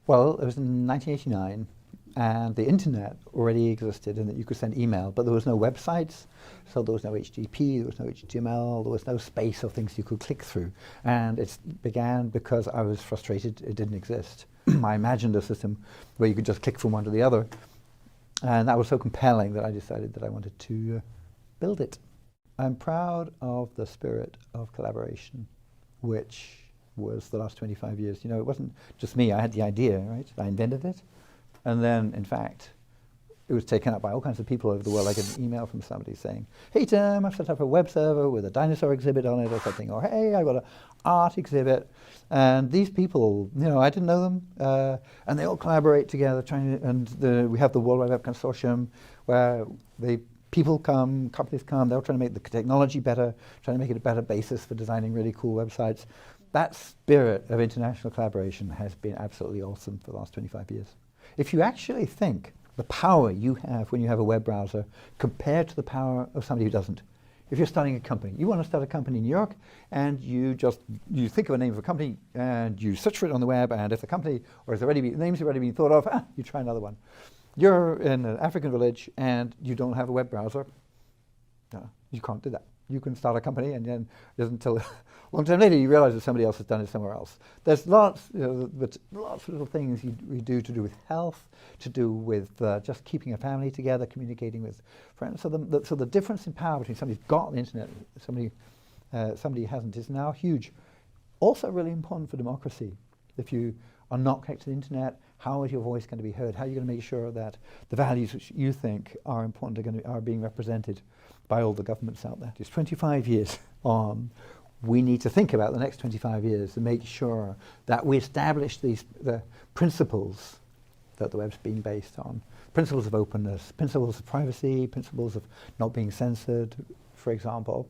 Well, it was in 1989, and the internet already existed in that you could send email, but there was no websites, so there was no HTTP, there was no HTML, there was no space or things you could click through. And it began because I was frustrated it didn't exist. I imagined a system where you could just click from one to the other, and that was so compelling that I decided that I wanted to build it. I'm proud of the spirit of collaboration, which was the last 25 years. You know, it wasn't just me. I had the idea, right? I invented it. And then, in fact, it was taken up by all kinds of people over the world. I get an email from somebody saying, "Hey, Tim, I've set up a web server with a dinosaur exhibit on it," or something. Or, "Hey, I've got an art exhibit." And these people, you know, I didn't know them. And they all collaborate together, we have the World Wide Web Consortium, where people come, companies come, they're trying to make the technology better, trying to make it a better basis for designing really cool websites. That spirit of international collaboration has been absolutely awesome for the last 25 years. If you actually think the power you have when you have a web browser compared to the power of somebody who doesn't. If you're starting a company, you want to start a company in New York, and you think of a name of a company, and you search for it on the web, and if the company, or the name's already been thought of, you try another one. You're in an African village, and you don't have a web browser. No, you can't do that. You can start a company, and then it isn't until a long time later you realize that somebody else has done it somewhere else. There's lots, lots of little things we do to do with health, to do with just keeping a family together, communicating with friends. So the difference in power between somebody who's got the internet and somebody who hasn't is now huge. Also really important for democracy. If you are not connected to the internet, how is your voice going to be heard? How are you going to make sure that the values which you think are important are being represented by all the governments out there? It's 25 years on. We need to think about the next 25 years and make sure that we establish the principles that the web's being based on. Principles of openness, principles of privacy, principles of not being censored, for example.